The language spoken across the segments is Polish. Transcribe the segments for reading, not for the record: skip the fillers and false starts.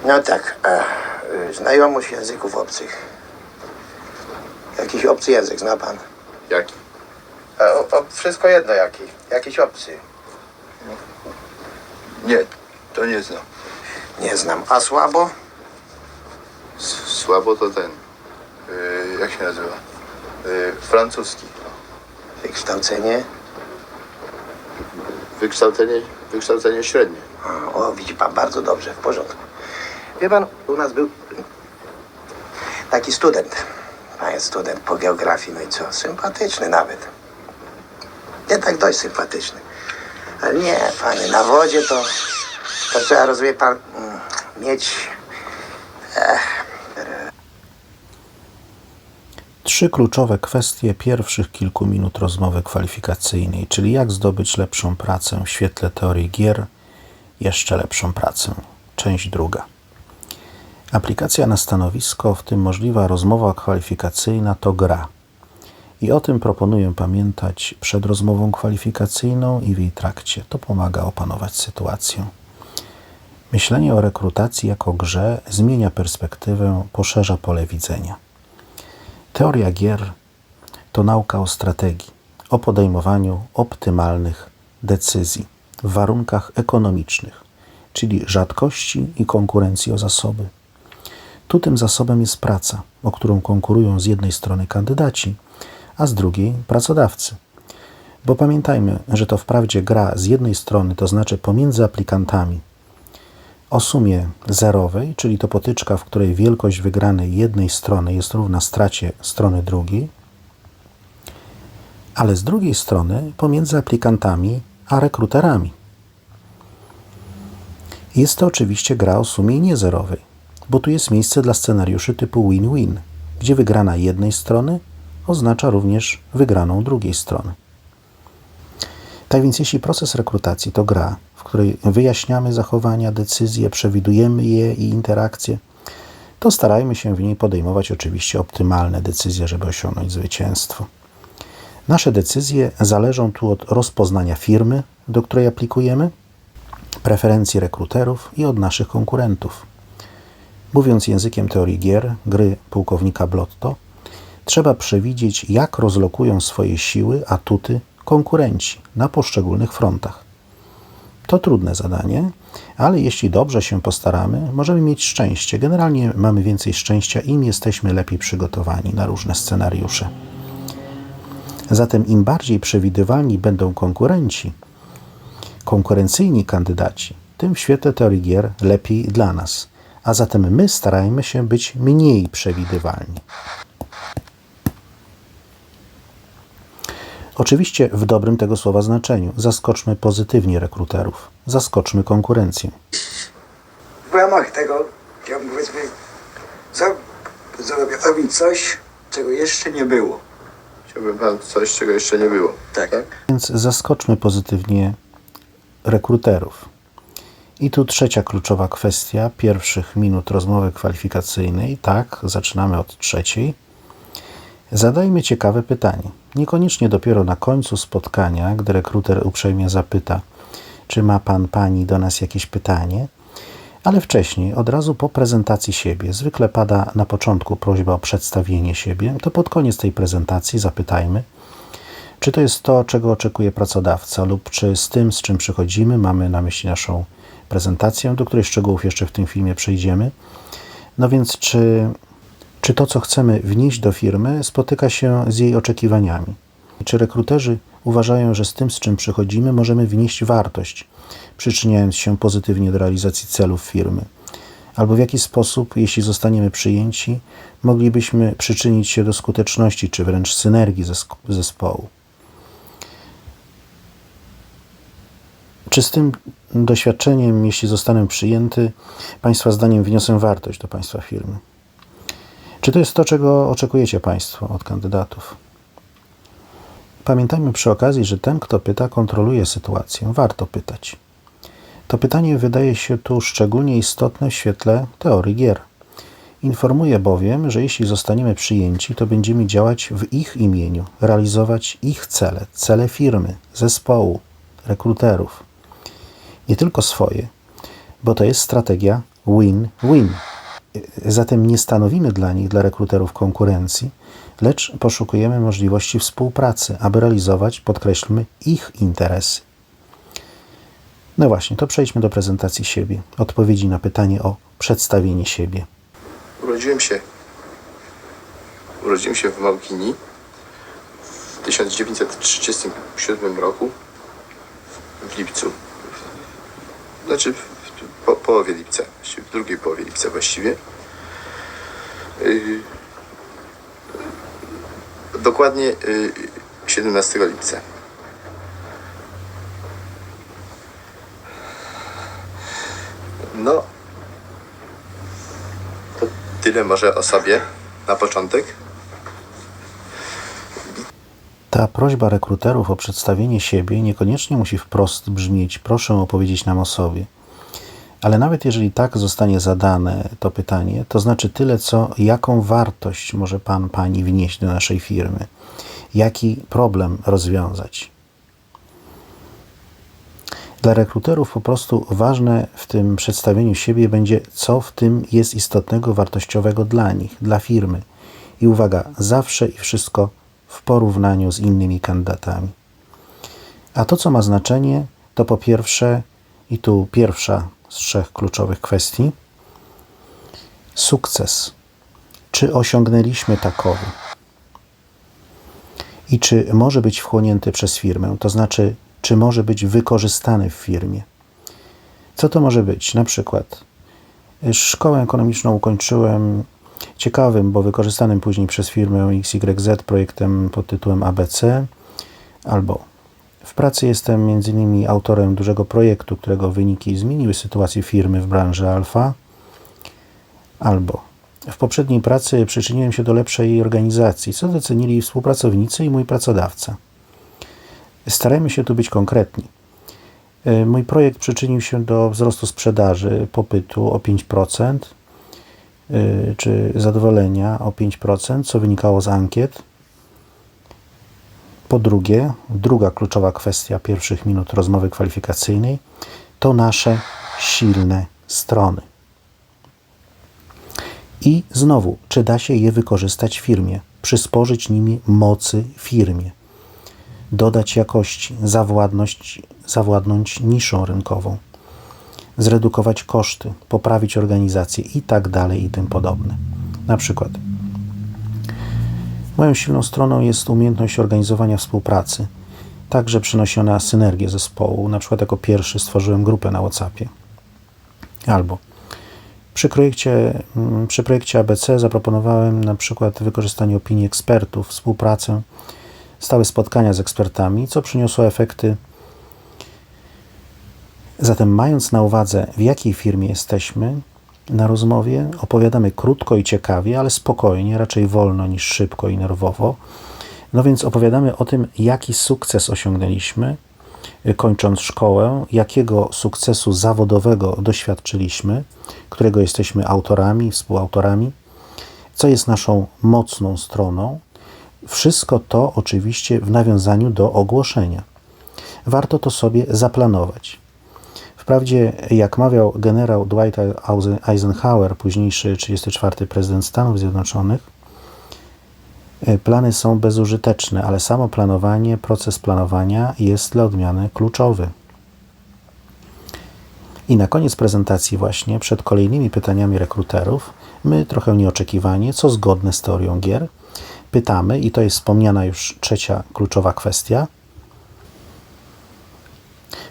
No tak, znajomość języków obcych. Jakiś obcy język zna pan? Jaki? Wszystko jedno jaki. Jakiś obcy. Nie, to nie znam. Nie znam. A słabo? Słabo to ten. Jak się nazywa? Francuski. Wykształcenie? Wykształcenie średnie. O, widzi pan, bardzo dobrze, w porządku. Wie pan, u nas był taki student. Pan jest student po geografii, no i co? Sympatyczny nawet. Nie tak dość sympatyczny. Ale nie, panie, na wodzie to trzeba, rozumie pan, mieć... Trzy kluczowe kwestie pierwszych kilku minut rozmowy kwalifikacyjnej, czyli jak zdobyć lepszą pracę w świetle teorii gier, jeszcze lepszą pracę. Część druga. Aplikacja na stanowisko, w tym możliwa rozmowa kwalifikacyjna, to gra. I o tym proponuję pamiętać przed rozmową kwalifikacyjną i w jej trakcie. To pomaga opanować sytuację. Myślenie o rekrutacji jako grze zmienia perspektywę, poszerza pole widzenia. Teoria gier to nauka o strategii, o podejmowaniu optymalnych decyzji w warunkach ekonomicznych, czyli rzadkości i konkurencji o zasoby. Tu tym zasobem jest praca, o którą konkurują z jednej strony kandydaci, a z drugiej pracodawcy. Bo pamiętajmy, że to wprawdzie gra z jednej strony, to znaczy pomiędzy aplikantami, o sumie zerowej, czyli to potyczka, w której wielkość wygranej jednej strony jest równa stracie strony drugiej, ale z drugiej strony pomiędzy aplikantami a rekruterami. Jest to oczywiście gra o sumie niezerowej, bo tu jest miejsce dla scenariuszy typu win-win, gdzie wygrana jednej strony oznacza również wygraną drugiej strony. Tak więc jeśli proces rekrutacji to gra, w której wyjaśniamy zachowania, decyzje, przewidujemy je i interakcje, to starajmy się w niej podejmować oczywiście optymalne decyzje, żeby osiągnąć zwycięstwo. Nasze decyzje zależą tu od rozpoznania firmy, do której aplikujemy, preferencji rekruterów i od naszych konkurentów. Mówiąc językiem teorii gier, gry pułkownika Blotto, trzeba przewidzieć, jak rozlokują swoje siły, atuty konkurenci na poszczególnych frontach. To trudne zadanie, ale jeśli dobrze się postaramy, możemy mieć szczęście. Generalnie mamy więcej szczęścia, im jesteśmy lepiej przygotowani na różne scenariusze. Zatem im bardziej przewidywalni będą konkurenci, konkurencyjni kandydaci, tym w świetle teorii gier lepiej dla nas. A zatem my starajmy się być mniej przewidywalni. Oczywiście w dobrym tego słowa znaczeniu. Zaskoczmy pozytywnie rekruterów. Zaskoczmy konkurencję. W ramach tego chciałbym, powiedzmy, zrobić coś, czego jeszcze nie było. Chciałbym pan coś, czego jeszcze nie było. Tak. Więc zaskoczmy pozytywnie rekruterów. I tu trzecia kluczowa kwestia pierwszych minut rozmowy kwalifikacyjnej. Tak, zaczynamy od trzeciej. Zadajmy ciekawe pytanie. Niekoniecznie dopiero na końcu spotkania, gdy rekruter uprzejmie zapyta, czy ma pan, pani do nas jakieś pytanie, ale wcześniej, od razu po prezentacji siebie. Zwykle pada na początku prośba o przedstawienie siebie, to pod koniec tej prezentacji zapytajmy, czy to jest to, czego oczekuje pracodawca, lub czy z tym, z czym przychodzimy, mamy na myśli naszą prezentację, do której szczegółów jeszcze w tym filmie przejdziemy. No więc czy to, co chcemy wnieść do firmy, spotyka się z jej oczekiwaniami? Czy rekruterzy uważają, że z tym, z czym przychodzimy, możemy wnieść wartość, przyczyniając się pozytywnie do realizacji celów firmy? Albo w jaki sposób, jeśli zostaniemy przyjęci, moglibyśmy przyczynić się do skuteczności, czy wręcz synergii zespołu? Czy z tym doświadczeniem, jeśli zostanę przyjęty, Państwa zdaniem wniosę wartość do Państwa firmy? Czy to jest to, czego oczekujecie Państwo od kandydatów? Pamiętajmy przy okazji, że ten, kto pyta, kontroluje sytuację. Warto pytać. To pytanie wydaje się tu szczególnie istotne w świetle teorii gier. Informuje bowiem, że jeśli zostaniemy przyjęci, to będziemy działać w ich imieniu, realizować ich cele, cele firmy, zespołu, rekruterów. Nie tylko swoje, bo to jest strategia win-win. Zatem nie stanowimy dla nich, dla rekruterów konkurencji, lecz poszukujemy możliwości współpracy, aby realizować, podkreślmy, ich interesy. No właśnie, to przejdźmy do prezentacji siebie, odpowiedzi na pytanie o przedstawienie siebie. Urodziłem się w Małkini w 1937 roku w lipcu. Znaczy w połowie lipca, w drugiej połowie lipca właściwie. Dokładnie 17 lipca. No, to tyle może o sobie na początek. Ta prośba rekruterów o przedstawienie siebie niekoniecznie musi wprost brzmieć: proszę opowiedzieć nam o sobie. Ale nawet jeżeli tak zostanie zadane to pytanie, to znaczy tyle, co jaką wartość może pan, pani wnieść do naszej firmy, jaki problem rozwiązać. Dla rekruterów po prostu ważne w tym przedstawieniu siebie będzie, co w tym jest istotnego, wartościowego dla nich, dla firmy. I uwaga, zawsze i wszystko w porównaniu z innymi kandydatami. A to, co ma znaczenie, to po pierwsze, i tu pierwsza z 3 kluczowych kwestii, sukces. Czy osiągnęliśmy takowy? I czy może być wchłonięty przez firmę? To znaczy, czy może być wykorzystany w firmie? Co to może być? Na przykład szkołę ekonomiczną ukończyłem ciekawym, bo wykorzystanym później przez firmę XYZ projektem pod tytułem ABC, albo w pracy jestem m.in. autorem dużego projektu, którego wyniki zmieniły sytuację firmy w branży alfa, albo w poprzedniej pracy przyczyniłem się do lepszej organizacji, co docenili współpracownicy i mój pracodawca. Starajmy się tu być konkretni. Mój projekt przyczynił się do wzrostu sprzedaży, popytu o 5%, czy zadowolenia o 5%, co wynikało z ankiet. Po drugie, druga kluczowa kwestia pierwszych minut rozmowy kwalifikacyjnej to nasze silne strony. I znowu, czy da się je wykorzystać w firmie, przysporzyć nimi mocy firmie, dodać jakości, zawładnąć niszą rynkową, zredukować koszty, poprawić organizację i tak dalej i tym podobne. Na przykład moją silną stroną jest umiejętność organizowania współpracy. Także przynosi ona synergię zespołu. Na przykład jako pierwszy stworzyłem grupę na WhatsAppie. Albo przy projekcie ABC zaproponowałem na przykład wykorzystanie opinii ekspertów, współpracę, stałe spotkania z ekspertami, co przyniosło efekty. Zatem mając na uwadze, w jakiej firmie jesteśmy, na rozmowie opowiadamy krótko i ciekawie, ale spokojnie, raczej wolno niż szybko i nerwowo. No więc opowiadamy o tym, jaki sukces osiągnęliśmy, kończąc szkołę, jakiego sukcesu zawodowego doświadczyliśmy, którego jesteśmy autorami, współautorami, co jest naszą mocną stroną. Wszystko to oczywiście w nawiązaniu do ogłoszenia. Warto to sobie zaplanować. Wprawdzie, jak mawiał generał Dwight Eisenhower, późniejszy 34. prezydent Stanów Zjednoczonych, plany są bezużyteczne, ale samo planowanie, proces planowania jest dla odmiany kluczowy. I na koniec prezentacji właśnie, przed kolejnymi pytaniami rekruterów, my trochę nieoczekiwanie, co zgodne z teorią gier, pytamy, i to jest wspomniana już 3. kluczowa kwestia,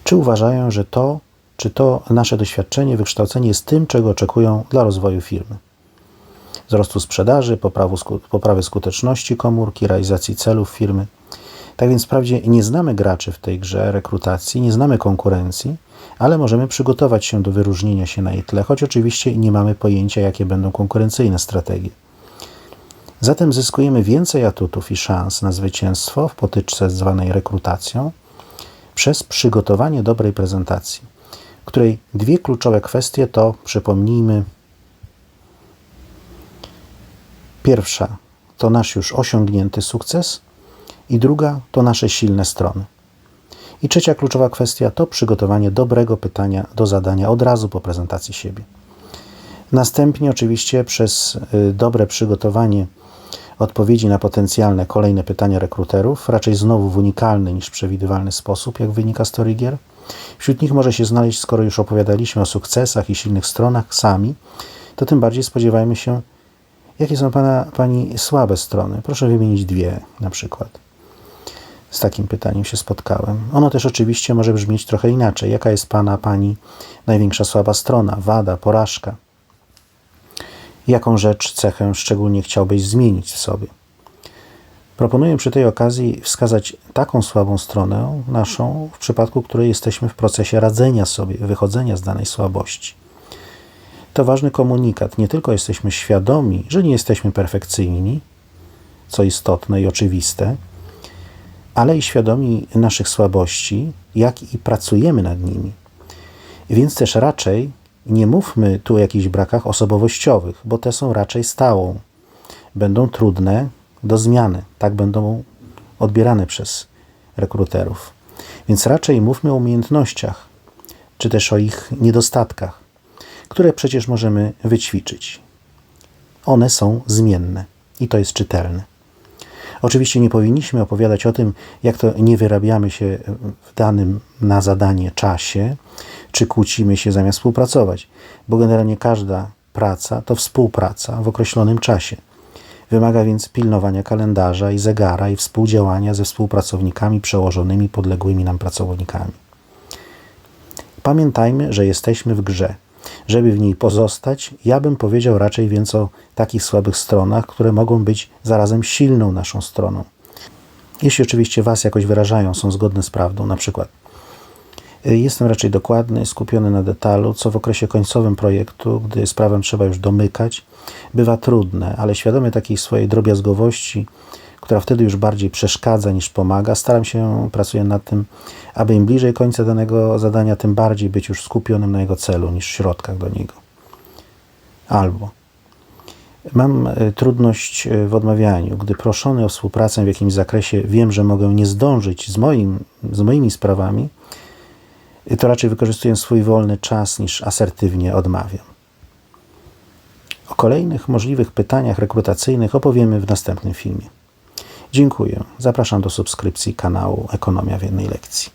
czy uważają, że to nasze doświadczenie, wykształcenie jest tym, czego oczekują dla rozwoju firmy. Wzrostu sprzedaży, poprawy skuteczności komórki, realizacji celów firmy. Tak więc wprawdzie nie znamy graczy w tej grze rekrutacji, nie znamy konkurencji, ale możemy przygotować się do wyróżnienia się na jej tle, choć oczywiście nie mamy pojęcia, jakie będą konkurencyjne strategie. Zatem zyskujemy więcej atutów i szans na zwycięstwo w potyczce zwanej rekrutacją przez przygotowanie dobrej prezentacji, której 2 kluczowe kwestie to, przypomnijmy, pierwsza to nasz już osiągnięty sukces i druga to nasze silne strony. I 3. kluczowa kwestia to przygotowanie dobrego pytania do zadania od razu po prezentacji siebie. Następnie oczywiście przez dobre przygotowanie odpowiedzi na potencjalne kolejne pytania rekruterów, raczej znowu w unikalny niż przewidywalny sposób, jak wynika z teorii gier. Wśród nich może się znaleźć, skoro już opowiadaliśmy o sukcesach i silnych stronach sami, to tym bardziej spodziewajmy się, jakie są Pani słabe strony. Proszę wymienić 2 na przykład. Z takim pytaniem się spotkałem. Ono też oczywiście może brzmieć trochę inaczej. Jaka jest Pani największa słaba strona, wada, porażka? Jaką rzecz, cechę szczególnie chciałbyś zmienić w sobie? Proponuję przy tej okazji wskazać taką słabą stronę naszą, w przypadku której jesteśmy w procesie radzenia sobie, wychodzenia z danej słabości. To ważny komunikat. Nie tylko jesteśmy świadomi, że nie jesteśmy perfekcyjni, co istotne i oczywiste, ale i świadomi naszych słabości, jak i pracujemy nad nimi. Więc też raczej nie mówmy tu o jakichś brakach osobowościowych, bo te są raczej stałą. Będą trudne do zmiany. Tak będą odbierane przez rekruterów. Więc raczej mówmy o umiejętnościach, czy też o ich niedostatkach, które przecież możemy wyćwiczyć. One są zmienne i to jest czytelne. Oczywiście nie powinniśmy opowiadać o tym, jak to nie wyrabiamy się w danym na zadanie czasie, czy kłócimy się zamiast współpracować, bo generalnie każda praca to współpraca w określonym czasie. Wymaga więc pilnowania kalendarza i zegara i współdziałania ze współpracownikami, przełożonymi, podległymi nam pracownikami. Pamiętajmy, że jesteśmy w grze. Żeby w niej pozostać, ja bym powiedział raczej więc o takich słabych stronach, które mogą być zarazem silną naszą stroną. Jeśli oczywiście Was jakoś wyrażają, są zgodne z prawdą, na przykład jestem raczej dokładny, skupiony na detalu, co w okresie końcowym projektu, gdy z prawem trzeba już domykać, bywa trudne, ale świadomy takiej swojej drobiazgowości, która wtedy już bardziej przeszkadza niż pomaga, pracuję nad tym, aby im bliżej końca danego zadania, tym bardziej być już skupionym na jego celu niż środkach do niego. Albo mam trudność w odmawianiu, gdy proszony o współpracę w jakimś zakresie wiem, że mogę nie zdążyć z moimi sprawami, to raczej wykorzystuję swój wolny czas niż asertywnie odmawiam. O kolejnych możliwych pytaniach rekrutacyjnych opowiemy w następnym filmie. Dziękuję. Zapraszam do subskrypcji kanału Ekonomia w jednej lekcji.